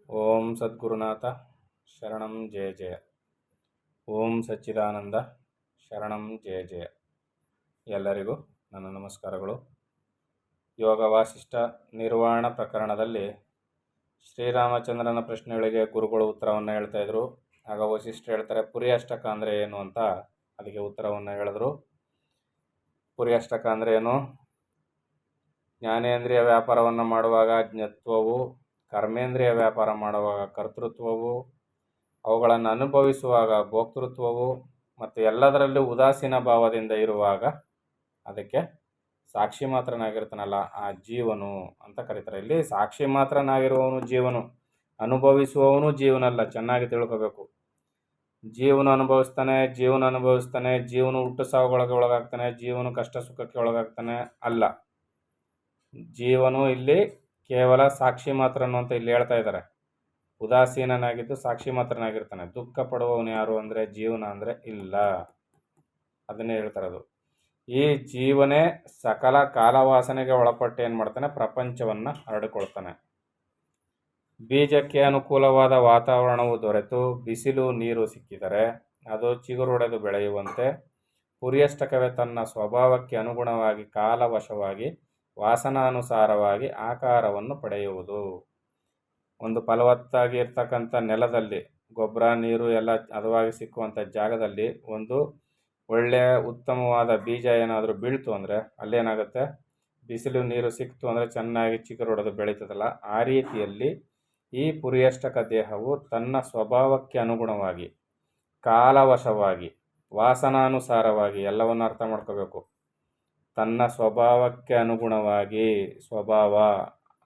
ಓಂ ಸದ್ಗುರುನಾಥ ಶರಣಂ ಜಯ ಜಯ. ಓಂ ಸಚ್ಚಿದಾನಂದ ಶರಣಂ ಜಯ ಜಯ. ಎಲ್ಲರಿಗೂ ನನ್ನ ನಮಸ್ಕಾರಗಳು. ಯೋಗ ವಾಸಿಷ್ಠ ನಿರ್ವಾಣ ಪ್ರಕರಣದಲ್ಲಿ ಶ್ರೀರಾಮಚಂದ್ರನ ಪ್ರಶ್ನೆಗಳಿಗೆ ಗುರುಗಳು ಉತ್ತರವನ್ನು ಹೇಳ್ತಾ ಇದ್ರು. ಆಗ ವಸಿಷ್ಠ ಹೇಳ್ತಾರೆ, ಪುರಿ ಅಷ್ಟಕ ಅಂದರೆ ಏನು ಅಂತ ಅದಕ್ಕೆ ಉತ್ತರವನ್ನು ಹೇಳಿದ್ರು. ಪುರಿ ಅಷ್ಟಕ ಅಂದರೆ ಏನು? ಜ್ಞಾನೇಂದ್ರಿಯ ವ್ಯಾಪಾರವನ್ನು ಮಾಡುವಾಗ ಜ್ಞತ್ವವು, ಕರ್ಮೇಂದ್ರಿಯ ವ್ಯಾಪಾರ ಮಾಡುವಾಗ ಕರ್ತೃತ್ವವು, ಅವುಗಳನ್ನು ಅನುಭವಿಸುವಾಗ ಭೋಕ್ತೃತ್ವವು ಮತ್ತು ಎಲ್ಲದರಲ್ಲೂ ಉದಾಸೀನ ಭಾವದಿಂದ ಇರುವಾಗ ಅದಕ್ಕೆ ಸಾಕ್ಷಿ ಮಾತ್ರನಾಗಿರ್ತಾನಲ್ಲ ಆ ಜೀವನು ಅಂತ ಕರೀತಾರೆ. ಇಲ್ಲಿ ಸಾಕ್ಷಿ ಮಾತ್ರನಾಗಿರುವವನು ಜೀವನು, ಅನುಭವಿಸುವವನು ಜೀವನಲ್ಲ. ಚೆನ್ನಾಗಿ ತಿಳ್ಕೋಬೇಕು. ಜೀವನ ಅನುಭವಿಸ್ತಾನೆ, ಜೀವನ ಹುಟ್ಟು ಸಾವುಗಳಿಗೆ ಒಳಗಾಗ್ತಾನೆ, ಜೀವನ ಕಷ್ಟ ಸುಖಕ್ಕೆ ಒಳಗಾಗ್ತಾನೆ ಅಲ್ಲ. ಜೀವನು ಇಲ್ಲಿ ಕೇವಲ ಸಾಕ್ಷಿ ಮಾತ್ರನು ಅಂತ ಇಲ್ಲಿ ಹೇಳ್ತಾ ಇದ್ದಾರೆ. ಉದಾಸೀನನಾಗಿದ್ದು ಸಾಕ್ಷಿ ಮಾತ್ರನಾಗಿರ್ತಾನೆ. ದುಃಖ ಪಡುವವನು ಯಾರು ಅಂದರೆ ಜೀವನ ಅಂದರೆ ಇಲ್ಲ. ಅದನ್ನೇ ಹೇಳ್ತಾರದು. ಈ ಜೀವನೇ ಸಕಲ ಕಾಲವಾಸನೆಗೆ ಒಳಪಟ್ಟು ಏನು ಮಾಡ್ತಾನೆ? ಪ್ರಪಂಚವನ್ನು ಹರಡಿಕೊಳ್ತಾನೆ. ಬೀಜಕ್ಕೆ ಅನುಕೂಲವಾದ ವಾತಾವರಣವು ದೊರೆತು ಬಿಸಿಲು ನೀರು ಸಿಕ್ಕಿದರೆ ಅದು ಚಿಗುರೊಡೆದು ಬೆಳೆಯುವಂತೆ ಪುರಿಯಷ್ಟಕವೇ ತನ್ನ ಸ್ವಭಾವಕ್ಕೆ ಅನುಗುಣವಾಗಿ ಕಾಲವಶವಾಗಿ ವಾಸನಾನುಸಾರವಾಗಿ ಆಕಾರವನ್ನು ಪಡೆಯುವುದು. ಒಂದು ಫಲವತ್ತಾಗಿ ಇರ್ತಕ್ಕಂಥ ನೆಲದಲ್ಲಿ ಗೊಬ್ಬರ ನೀರು ಎಲ್ಲ ಹದವಾಗಿ ಸಿಕ್ಕುವಂಥ ಜಾಗದಲ್ಲಿ ಒಂದು ಒಳ್ಳೆಯ ಉತ್ತಮವಾದ ಬೀಜ ಏನಾದರೂ ಬೀಳ್ತು ಅಂದರೆ ಅಲ್ಲೇನಾಗುತ್ತೆ? ಬಿಸಿಲು ನೀರು ಸಿಕ್ತು ಅಂದರೆ ಚೆನ್ನಾಗಿ ಚಿಗುರೊಡೆದು ಬೆಳೀತದಲ್ಲ. ಆ ರೀತಿಯಲ್ಲಿ ಈ ಪುರಿಯಷ್ಟಕ ದೇಹವು ತನ್ನ ಸ್ವಭಾವಕ್ಕೆ ಅನುಗುಣವಾಗಿ ಕಾಲವಶವಾಗಿ ವಾಸನಾನುಸಾರವಾಗಿ ಎಲ್ಲವನ್ನು ಅರ್ಥ ಮಾಡ್ಕೋಬೇಕು. ತನ್ನ ಸ್ವಭಾವಕ್ಕೆ ಅನುಗುಣವಾಗಿ, ಸ್ವಭಾವ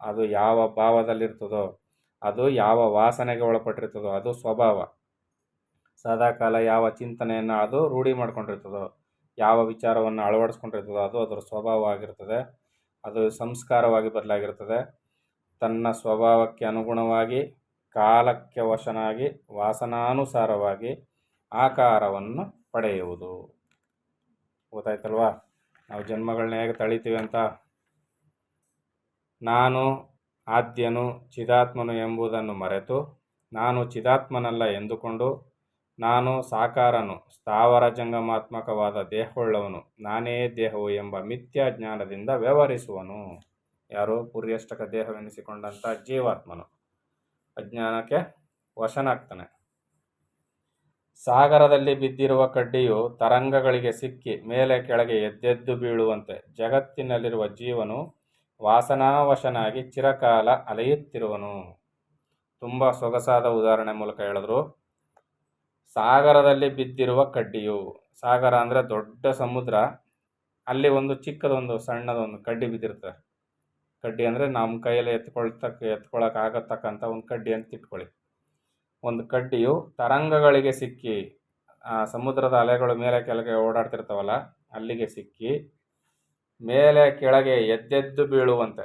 ಅದು ಯಾವ ಭಾವದಲ್ಲಿರ್ತದೋ, ಅದು ಯಾವ ವಾಸನೆಗೆ ಒಳಪಟ್ಟಿರ್ತದೋ ಅದು ಸ್ವಭಾವ. ಸದಾಕಾಲ ಯಾವ ಚಿಂತನೆಯನ್ನು ಅದು ರೂಢಿ ಮಾಡ್ಕೊಂಡಿರ್ತದೋ, ಯಾವ ವಿಚಾರವನ್ನು ಅಳವಡಿಸ್ಕೊಂಡಿರ್ತದೋ ಅದು ಅದರ ಸ್ವಭಾವ ಆಗಿರ್ತದೆ. ಅದು ಸಂಸ್ಕಾರವಾಗಿ ಬದಲಾಗಿರ್ತದೆ. ತನ್ನ ಸ್ವಭಾವಕ್ಕೆ ಅನುಗುಣವಾಗಿ ಕಾಲಕ್ಕೆ ವಶನಾಗಿ ವಾಸನಾನುಸಾರವಾಗಿ ಆಕಾರವನ್ನು ಪಡೆಯುವುದು. ಗೊತ್ತಾಯ್ತಲ್ವಾ? ನಾವು ಜನ್ಮಗಳನ್ನ ಹೇಗೆ ತಳಿತೀವಿ ಅಂತ. ನಾನು ಆದ್ಯನು ಚಿದಾತ್ಮನು ಎಂಬುದನ್ನು ಮರೆತು ನಾನು ಚಿದಾತ್ಮನಲ್ಲ ಎಂದುಕೊಂಡು ನಾನು ಸಾಕಾರನು ಸ್ಥಾವರ ಜಂಗಮಾತ್ಮಕವಾದ ದೇಹವುಳ್ಳವನು ನಾನೇ ದೇಹವು ಎಂಬ ಮಿಥ್ಯಾ ಜ್ಞಾನದಿಂದ ವ್ಯವಹರಿಸುವನು. ಯಾರು? ಪುರಿಯಷ್ಟಕ ದೇಹವೆನಿಸಿಕೊಂಡಂಥ ಜೀವಾತ್ಮನು ಅಜ್ಞಾನಕ್ಕೆ ವಶನಾಗ್ತಾನೆ. ಸಾಗರದಲ್ಲಿ ಬಿದ್ದಿರುವ ಕಡ್ಡಿಯು ತರಂಗಗಳಿಗೆ ಸಿಕ್ಕಿ ಮೇಲೆ ಕೆಳಗೆ ಎದ್ದೆದ್ದು ಬೀಳುವಂತೆ ಜಗತ್ತಿನಲ್ಲಿರುವ ಜೀವನು ವಾಸನಾವಶನಾಗಿ ಚಿರಕಾಲ ಅಲೆಯುತ್ತಿರುವನು. ತುಂಬ ಸೊಗಸಾದ ಉದಾಹರಣೆ ಮೂಲಕ ಹೇಳಿದ್ರು. ಸಾಗರದಲ್ಲಿ ಬಿದ್ದಿರುವ ಕಡ್ಡಿಯು, ಸಾಗರ ಅಂದರೆ ದೊಡ್ಡ ಸಮುದ್ರ, ಅಲ್ಲಿ ಒಂದು ಚಿಕ್ಕದೊಂದು ಸಣ್ಣದೊಂದು ಕಡ್ಡಿ ಬಿದ್ದಿರ್ತದೆ. ಕಡ್ಡಿ ಅಂದರೆ ನಮ್ಮ ಕೈಯಲ್ಲಿ ಎತ್ಕೊಳ್ಳೋಕ್ಕಾಗತಕ್ಕಂಥ ಒಂದು ಕಡ್ಡಿ ಅಂತ ಇಟ್ಕೊಳ್ಳಿ. ಒಂದು ಕಡ್ಡಿಯು ತರಂಗಗಳಿಗೆ ಸಿಕ್ಕಿ, ಆ ಸಮುದ್ರದ ಅಲೆಗಳು ಮೇಲೆ ಕೆಳಗೆ ಓಡಾಡ್ತಿರ್ತಾವಲ್ಲ ಅಲ್ಲಿಗೆ ಸಿಕ್ಕಿ ಮೇಲೆ ಕೆಳಗೆ ಎದ್ದೆದ್ದು ಬೀಳುವಂತೆ,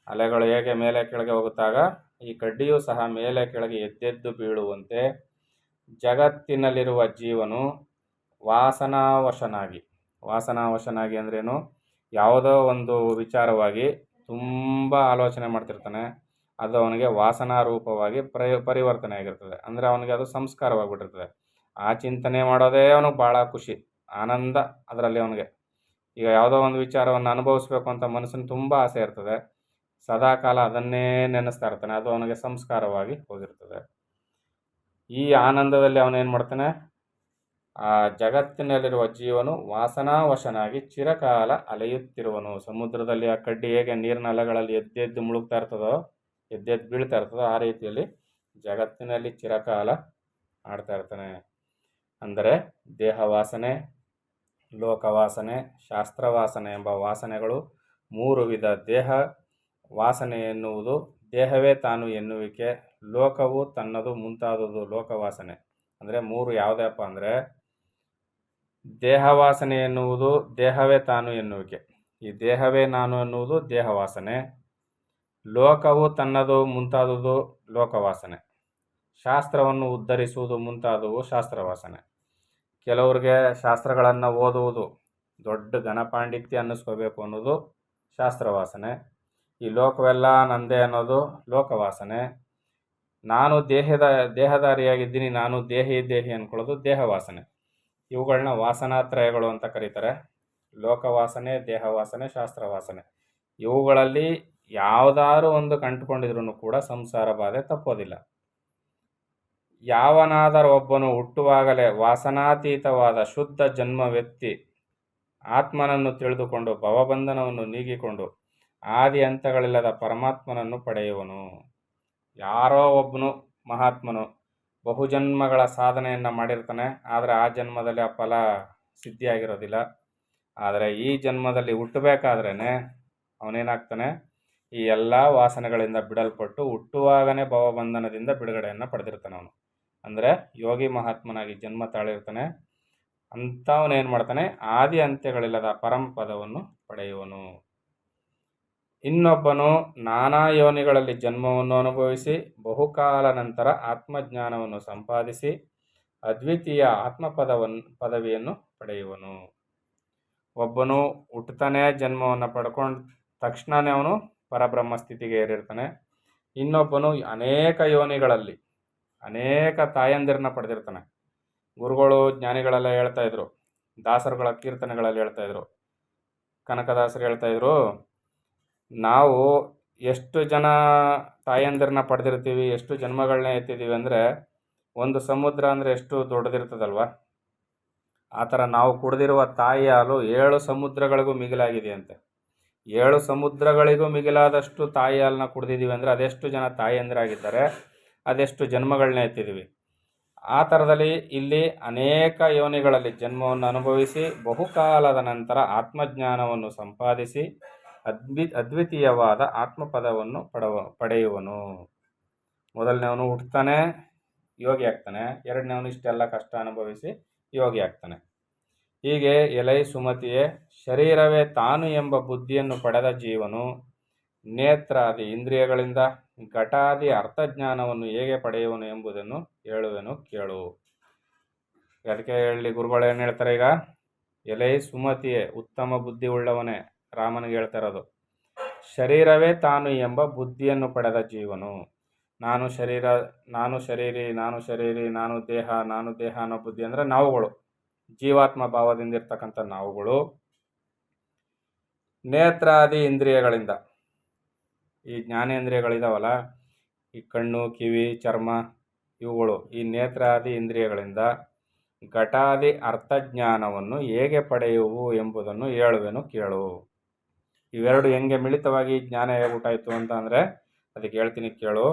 ಅಲೆಗಳು ಹೇಗೆ ಮೇಲೆ ಕೆಳಗೆ ಹೋಗುತ್ತಾಗ ಈ ಕಡ್ಡಿಯು ಸಹ ಮೇಲೆ ಕೆಳಗೆ ಎದ್ದೆದ್ದು ಬೀಳುವಂತೆ ಜಗತ್ತಿನಲ್ಲಿರುವ ಜೀವನು ವಾಸನಾವಶನಾಗಿ ಅಂದ್ರೇನು? ಯಾವುದೋ ಒಂದು ವಿಚಾರವಾಗಿ ತುಂಬ ಆಲೋಚನೆ ಮಾಡ್ತಿರ್ತಾನೆ. ಅದು ಅವನಿಗೆ ವಾಸನಾ ರೂಪವಾಗಿ ಪರಿವರ್ತನೆ ಆಗಿರ್ತದೆ. ಅಂದರೆ ಅವನಿಗೆ ಅದು ಸಂಸ್ಕಾರವಾಗಿಬಿಟ್ಟಿರ್ತದೆ. ಆ ಚಿಂತನೆ ಮಾಡೋದೇ ಅವನಿಗೆ ಭಾಳ ಖುಷಿ, ಆನಂದ ಅದರಲ್ಲಿ ಅವನಿಗೆ. ಈಗ ಯಾವುದೋ ಒಂದು ವಿಚಾರವನ್ನು ಅನುಭವಿಸ್ಬೇಕು ಅಂತ ಮನಸ್ಸಿನ ತುಂಬ ಆಸೆ ಇರ್ತದೆ. ಸದಾಕಾಲ ಅದನ್ನೇ ನೆನೆಸ್ತಾ ಇರ್ತಾನೆ. ಅದು ಅವನಿಗೆ ಸಂಸ್ಕಾರವಾಗಿ ಹೋಗಿರ್ತದೆ. ಈ ಆನಂದದಲ್ಲಿ ಅವನೇನು ಮಾಡ್ತಾನೆ? ಆ ಜಗತ್ತಿನಲ್ಲಿರುವ ಜೀವನು ವಾಸನಾವಶನಾಗಿ ಚಿರಕಾಲ ಅಲೆಯುತ್ತಿರುವನು. ಸಮುದ್ರದಲ್ಲಿ ಆ ಕಡ್ಡಿ ಹೇಗೆ ನೀರಿನ ಅಲೆಗಳಲ್ಲಿ ಎದ್ದೆದ್ದು ಮುಳುಗ್ತಾ ಇರ್ತದೋ, ಎದ್ದೆದ್ದು ಬೀಳ್ತಾ ಇರ್ತದೋ, ಆ ರೀತಿಯಲ್ಲಿ ಜಗತ್ತಿನಲ್ಲಿ ಚಿರಕಾಲ ಆಡ್ತಾ ಇರ್ತಾನೆ. ಅಂದರೆ ದೇಹ ವಾಸನೆ, ಲೋಕವಾಸನೆ, ಶಾಸ್ತ್ರವಾಸನೆ ಎಂಬ ವಾಸನೆಗಳು 3 ವಿಧ. ದೇಹ ವಾಸನೆ ಎನ್ನುವುದು ದೇಹವೇ ತಾನು ಎನ್ನುವಿಕೆ, ಲೋಕವು ತನ್ನದು ಮುಂತಾದುದು ಲೋಕವಾಸನೆ. ಅಂದರೆ 3 ಯಾವುದಪ್ಪ ಅಂದರೆ ದೇಹವಾಸನೆ ಎನ್ನುವುದು ದೇಹವೇ ತಾನು ಎನ್ನುವಿಕೆ, ಈ ದೇಹವೇ ನಾನು ಎನ್ನುವುದು ದೇಹವಾಸನೆ, ಲೋಕವು ತನ್ನದು ಮುಂತಾದುದು ಲೋಕವಾಸನೆ, ಶಾಸ್ತ್ರವನ್ನು ಉದ್ಧರಿಸುವುದು ಮುಂತಾದವು ಶಾಸ್ತ್ರವಾಸನೆ. ಕೆಲವ್ರಿಗೆ ಶಾಸ್ತ್ರಗಳನ್ನು ಓದುವುದು, ದೊಡ್ಡ ಘನಪಾಂಡಿತ್ಯ ಅನ್ನಿಸ್ಕೋಬೇಕು ಅನ್ನೋದು ಶಾಸ್ತ್ರವಾಸನೆ. ಈ ಲೋಕವೆಲ್ಲ ನಂದೇ ಅನ್ನೋದು ಲೋಕವಾಸನೆ. ನಾನು ದೇಹಧಾರಿಯಾಗಿದ್ದೀನಿ, ನಾನು ದೇಹಿ ಅಂದ್ಕೊಳ್ಳೋದು ದೇಹ ವಾಸನೆ. ಇವುಗಳನ್ನ ವಾಸನಾತ್ರಯಗಳು ಅಂತ ಕರೀತಾರೆ. ಲೋಕವಾಸನೆ, ದೇಹವಾಸನೆ, ಶಾಸ್ತ್ರವಾಸನೆ. ಇವುಗಳಲ್ಲಿ ಯಾವುದಾದ್ರೂ ಒಂದು ಕಂಡುಕೊಂಡಿದ್ರೂ ಕೂಡ ಸಂಸಾರ ಬಾಧೆ ತಪ್ಪೋದಿಲ್ಲ. ಯಾವನಾದರೂ ಒಬ್ಬನು ಹುಟ್ಟುವಾಗಲೇ ವಾಸನಾತೀತವಾದ ಶುದ್ಧ ಜನ್ಮವೆತ್ತಿ ಆತ್ಮನನ್ನು ತಿಳಿದುಕೊಂಡು ಭವಬಂಧನವನ್ನು ನೀಗಿಕೊಂಡು ಆದಿ ಹಂತಗಳಿಲ್ಲದ ಪರಮಾತ್ಮನನ್ನು ಪಡೆಯುವನು. ಯಾರೋ ಒಬ್ಬನು ಮಹಾತ್ಮನು ಬಹುಜನ್ಮಗಳ ಸಾಧನೆಯನ್ನು ಮಾಡಿರ್ತಾನೆ, ಆದರೆ ಆ ಜನ್ಮದಲ್ಲಿ ಆ ಫಲ ಸಿದ್ಧಿಯಾಗಿರೋದಿಲ್ಲ. ಆದರೆ ಈ ಜನ್ಮದಲ್ಲಿ ಹುಟ್ಟಬೇಕಾದ್ರೇ ಅವನೇನಾಗ್ತಾನೆ, ಈ ಎಲ್ಲ ವಾಸನೆಗಳಿಂದ ಬಿಡಲ್ಪಟ್ಟು ಹುಟ್ಟುವಾಗನೇ ಭವಬಂಧನದಿಂದ ಬಿಡುಗಡೆಯನ್ನು ಪಡೆದಿರ್ತಾನೆ. ಅವನು ಅಂದರೆ ಯೋಗಿ ಮಹಾತ್ಮನಾಗಿ ಜನ್ಮ ತಾಳಿರ್ತಾನೆ. ಅಂಥವನೇನು ಮಾಡ್ತಾನೆ, ಆದಿ ಅಂತ್ಯಗಳಿಲ್ಲದ ಪರಮಪದವನ್ನು ಪಡೆಯುವನು. ಇನ್ನೊಬ್ಬನು ನಾನಾ ಯೋನಿಗಳಲ್ಲಿ ಜನ್ಮವನ್ನು ಅನುಭವಿಸಿ ಬಹುಕಾಲ ನಂತರ ಆತ್ಮಜ್ಞಾನವನ್ನು ಸಂಪಾದಿಸಿ ಅದ್ವಿತೀಯ ಪದವಿಯನ್ನು ಪಡೆಯುವನು. ಒಬ್ಬನು ಹುಟ್ಟುತ್ತಾನೆ, ಜನ್ಮವನ್ನು ಪಡ್ಕೊಂಡು ತಕ್ಷಣವೇ ಅವನು ಪರಬ್ರಹ್ಮ ಸ್ಥಿತಿಗೆ ಏರಿರ್ತಾನೆ. ಇನ್ನೊಬ್ಬನು ಅನೇಕ ಯೋನಿಗಳಲ್ಲಿ ಅನೇಕ ತಾಯಂದಿರನ್ನ ಪಡೆದಿರ್ತಾನೆ. ಗುರುಗಳು ಜ್ಞಾನಿಗಳೆಲ್ಲ ಹೇಳ್ತಾಯಿದ್ರು, ದಾಸರುಗಳ ಕೀರ್ತನೆಗಳಲ್ಲಿ ಹೇಳ್ತಾಯಿದ್ರು, ಕನಕದಾಸರು ಹೇಳ್ತಾಯಿದ್ರು, ನಾವು ಎಷ್ಟು ಜನ ತಾಯಂದಿರನ್ನ ಪಡೆದಿರ್ತೀವಿ, ಎಷ್ಟು ಜನ್ಮಗಳನ್ನ ಎತ್ತಿದ್ದೀವಿ ಅಂದರೆ ಒಂದು ಸಮುದ್ರ ಅಂದರೆ ಎಷ್ಟು ದೊಡ್ಡದಿರ್ತದಲ್ವ, ಆ ಥರ ನಾವು ಕುಡಿದಿರುವ ತಾಯಿ ಹಾಲು 7 ಸಮುದ್ರಗಳಿಗೂ ಮಿಗಿಲಾಗಿದೆಯಂತೆ. 7 ಸಮುದ್ರಗಳಿಗೂ ಮಿಗಿಲಾದಷ್ಟು ತಾಯಿ ಹಾಲನ್ನ ಕುಡಿದಿದ್ದೀವಿ ಅಂದರೆ ಅದೆಷ್ಟು ಜನ ತಾಯಂದಿರಾಗಿದ್ದಾರೆ, ಅದೆಷ್ಟು ಜನ್ಮಗಳನ್ನ ಎತ್ತಿದ್ದೀವಿ. ಆ ಥರದಲ್ಲಿ ಇಲ್ಲಿ ಅನೇಕ ಯೋನಿಗಳಲ್ಲಿ ಜನ್ಮವನ್ನು ಅನುಭವಿಸಿ ಬಹುಕಾಲದ ನಂತರ ಆತ್ಮಜ್ಞಾನವನ್ನು ಸಂಪಾದಿಸಿ ಅದ್ವಿತೀಯವಾದ ಆತ್ಮಪದವನ್ನು ಪಡೆಯುವನು. ಮೊದಲನೇವನು ಹುಟ್ಟುತ್ತಾನೆ, ಯೋಗಿ ಆಗ್ತಾನೆ. ಎರಡನೇವನು ಇಷ್ಟೆಲ್ಲ ಕಷ್ಟ ಅನುಭವಿಸಿ ಯೋಗಿ ಆಗ್ತಾನೆ. ಹೀಗೆ ಎಲೈ ಸುಮತಿಯೇ, ಶರೀರವೇ ತಾನು ಎಂಬ ಬುದ್ಧಿಯನ್ನು ಪಡೆದ ಜೀವನು ನೇತ್ರಾದಿ ಇಂದ್ರಿಯಗಳಿಂದ ಘಟಾದಿ ಅರ್ಥಜ್ಞಾನವನ್ನು ಹೇಗೆ ಪಡೆಯುವನು ಎಂಬುದನ್ನು ಹೇಳುವೆನು ಕೇಳು. ಅದಕ್ಕೆ ಹೇಳಿ ಗುರುಗಳು ಏನು ಹೇಳ್ತಾರೆ, ಈಗ ಎಲೈ ಸುಮತಿಯೇ, ಉತ್ತಮ ಬುದ್ಧಿ ಉಳ್ಳವನೇ, ರಾಮನಿಗೆ ಹೇಳ್ತಾ ಇರೋದು. ಶರೀರವೇ ತಾನು ಎಂಬ ಬುದ್ಧಿಯನ್ನು ಪಡೆದ ಜೀವನು, ನಾನು ಶರೀರಿ, ನಾನು ದೇಹ ಅನ್ನೋ ಬುದ್ಧಿ ಅಂದರೆ ನಾವುಗಳು, ಜೀವಾತ್ಮ ಭಾವದಿಂದ ಇರ್ತಕ್ಕಂಥ ನಾವುಗಳು. ನೇತ್ರಾದಿ ಇಂದ್ರಿಯಗಳಿಂದ, ಈ ಜ್ಞಾನೇಂದ್ರಿಯಗಳಿದಾವಲ್ಲ, ಈ ಕಣ್ಣು, ಕಿವಿ, ಚರ್ಮ, ಇವುಗಳು ಈ ನೇತ್ರಾದಿ ಇಂದ್ರಿಯಗಳಿಂದ ಘಟಾದಿ ಅರ್ಥಜ್ಞಾನವನ್ನು ಹೇಗೆ ಪಡೆಯುವು ಎಂಬುದನ್ನು ಹೇಳುವೆನು ಕೇಳು. ಇವೆರಡು ಹೆಂಗೆ ಮಿಳಿತವಾಗಿ ಜ್ಞಾನ ಹೇಗ್ಬಿಟ್ಟಾಯಿತು ಅಂತ ಅಂದರೆ ಅದಕ್ಕೆ ಹೇಳ್ತೀನಿ ಕೇಳು.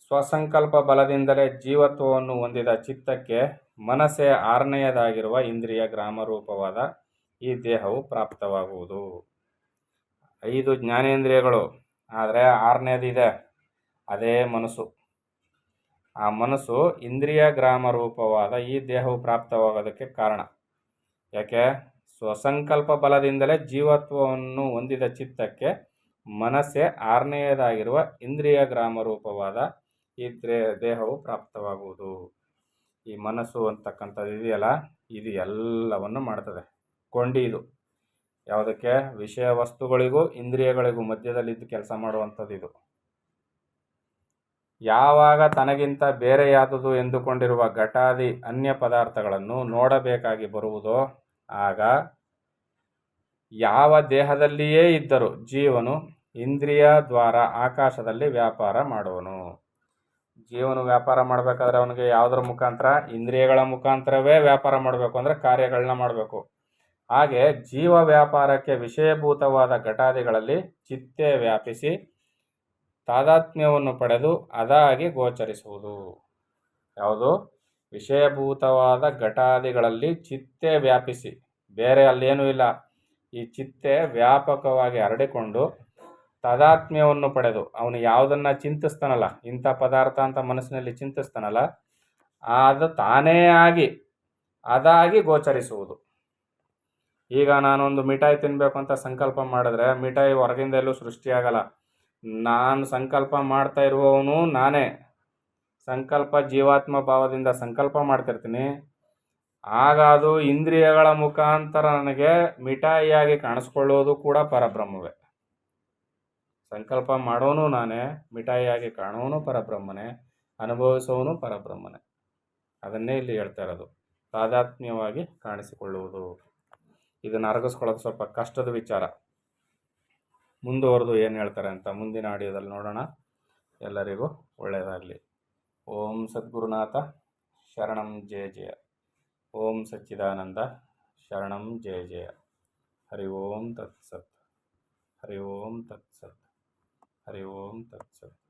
ಸ್ವಸಂಕಲ್ಪ ಬಲದಿಂದಲೇ ಜೀವತ್ವವನ್ನು ಹೊಂದಿದ ಚಿತ್ತಕ್ಕೆ ಮನಸ್ಸೇ ಆರನೆಯದಾಗಿರುವ ಇಂದ್ರಿಯ ಗ್ರಾಮರೂಪವಾದ ಈ ದೇಹವು ಪ್ರಾಪ್ತವಾಗುವುದು. 5 ಜ್ಞಾನೇಂದ್ರಿಯಗಳು, ಆದರೆ 6ನೇದಿದೆ, ಅದೇ ಮನಸ್ಸು. ಆ ಮನಸ್ಸು ಇಂದ್ರಿಯ ಗ್ರಾಮ ರೂಪವಾದ ಈ ದೇಹವು ಪ್ರಾಪ್ತವಾಗೋದಕ್ಕೆ ಕಾರಣ. ಯಾಕೆ? ಸ್ವಸಂಕಲ್ಪ ಬಲದಿಂದಲೇ ಜೀವತ್ವವನ್ನು ಹೊಂದಿದ ಚಿತ್ತಕ್ಕೆ ಮನಸ್ಸೇ 6ನೇಯದಾಗಿರುವ ಇಂದ್ರಿಯ ಗ್ರಾಮ ರೂಪವಾದ ಈ ದೇಹವು ಪ್ರಾಪ್ತವಾಗುವುದು. ಈ ಮನಸ್ಸು ಅಂತಕ್ಕಂಥದ್ದು ಇದೆಯಲ್ಲ, ಇದು ಎಲ್ಲವನ್ನು ಮಾಡ್ತದೆ. ಕೊಂಡಿ ಇದು ಯಾವುದಕ್ಕೆ? ವಿಷಯ ವಸ್ತುಗಳಿಗೂ ಇಂದ್ರಿಯಗಳಿಗೂ ಮಧ್ಯದಲ್ಲಿದ್ದು ಕೆಲಸ ಮಾಡುವಂಥದ್ದು ಇದು. ಯಾವಾಗ ತನಗಿಂತ ಬೇರೆಯಾದುದು ಎಂದುಕೊಂಡಿರುವ ಘಟಾದಿ ಅನ್ಯ ಪದಾರ್ಥಗಳನ್ನು ನೋಡಬೇಕಾಗಿ ಬರುವುದೋ ಆಗ ಯಾವ ದೇಹದಲ್ಲಿಯೇ ಇದ್ದರೂ ಜೀವನು ಇಂದ್ರಿಯ ದ್ವಾರ ಆಕಾಶದಲ್ಲಿ ವ್ಯಾಪಾರ ಮಾಡುವನು. ಜೀವನು ವ್ಯಾಪಾರ ಮಾಡಬೇಕಾದ್ರೆ ಅವನಿಗೆ ಯಾವುದರ ಮುಖಾಂತರ? ಇಂದ್ರಿಯಗಳ ಮುಖಾಂತರವೇ ವ್ಯಾಪಾರ ಮಾಡಬೇಕು, ಅಂದರೆ ಕಾರ್ಯಗಳನ್ನ ಮಾಡಬೇಕು. ಹಾಗೆ ಜೀವ ವ್ಯಾಪಾರಕ್ಕೆ ವಿಷಯಭೂತವಾದ ಘಟಾದಿಗಳಲ್ಲಿ ಚಿತ್ತೆ ವ್ಯಾಪಿಸಿ ತಾದಾತ್ಮ್ಯವನ್ನು ಪಡೆದು ಅದಾಗಿ ಗೋಚರಿಸುವುದು. ಯಾವುದು? ವಿಷಯಭೂತವಾದ ಘಟಾದಿಗಳಲ್ಲಿ ಚಿತ್ತೆ ವ್ಯಾಪಿಸಿ, ಬೇರೆ ಅಲ್ಲೇನೂ ಇಲ್ಲ, ಈ ಚಿತ್ತೆ ವ್ಯಾಪಕವಾಗಿ ಹರಡಿಕೊಂಡು ತಾದಾತ್ಮ್ಯವನ್ನು ಪಡೆದು ಅವನು ಯಾವುದನ್ನು ಚಿಂತಿಸ್ತಾನಲ್ಲ, ಇಂಥ ಪದಾರ್ಥ ಅಂತ ಮನಸ್ಸಿನಲ್ಲಿ ಚಿಂತಿಸ್ತಾನಲ್ಲ, ಅದು ತಾನೇ ಆಗಿ ಅದಾಗಿ ಗೋಚರಿಸುವುದು. ಈಗ ನಾನೊಂದು ಮಿಠಾಯಿ ತಿನ್ನಬೇಕು ಅಂತ ಸಂಕಲ್ಪ ಮಾಡಿದ್ರೆ ಮಿಠಾಯಿ ಹೊರಗಿಂದ ಎಲ್ಲೂ ಸೃಷ್ಟಿಯಾಗಲ್ಲ. ನಾನು ಸಂಕಲ್ಪ ಮಾಡ್ತಾ ಇರುವವನು ನಾನೇ. ಸಂಕಲ್ಪ ಜೀವಾತ್ಮ ಭಾವದಿಂದ ಸಂಕಲ್ಪ ಮಾಡ್ತಿರ್ತೀನಿ. ಆಗ ಅದು ಇಂದ್ರಿಯಗಳ ಮುಖಾಂತರ ನನಗೆ ಮಿಠಾಯಿಯಾಗಿ ಕಾಣಿಸ್ಕೊಳ್ಳೋದು ಕೂಡ ಪರಬ್ರಹ್ಮವೇ. ಸಂಕಲ್ಪ ಮಾಡೋನು ನಾನೇ, ಮಿಠಾಯಿಯಾಗಿ ಕಾಣೋನು ಪರಬ್ರಹ್ಮನೇ, ಅನುಭವಿಸೋನು ಪರಬ್ರಹ್ಮನೇ. ಅದನ್ನೇ ಇಲ್ಲಿ ಹೇಳ್ತಾ ಇರೋದು, ತಾದಾತ್ಮ್ಯವಾಗಿ ಕಾಣಿಸಿಕೊಳ್ಳುವುದು. ಇದನ್ನು ಅರಗಿಸ್ಕೊಳ್ಳೋದು ಸ್ವಲ್ಪ ಕಷ್ಟದ ವಿಚಾರ. ಮುಂದುವರೆದು ಏನು ಹೇಳ್ತಾರೆ ಅಂತ ಮುಂದಿನ ಆಡಿಯೋದಲ್ಲಿ ನೋಡೋಣ. ಎಲ್ಲರಿಗೂ ಒಳ್ಳೆಯದಾಗಲಿ. ಓಂ ಸದ್ಗುರುನಾಥ ಶರಣಂ ಜಯ ಜಯ. ಓಂ ಸಚ್ಚಿದಾನಂದ ಶರಣಂ ಜಯ ಜಯ. ಹರಿ ಓಂ ತತ್ಸತ್. ಹರಿ ಓಂ ತತ್ಸತ್. ಹರಿ ಓಂ ತತ್ಸತ್.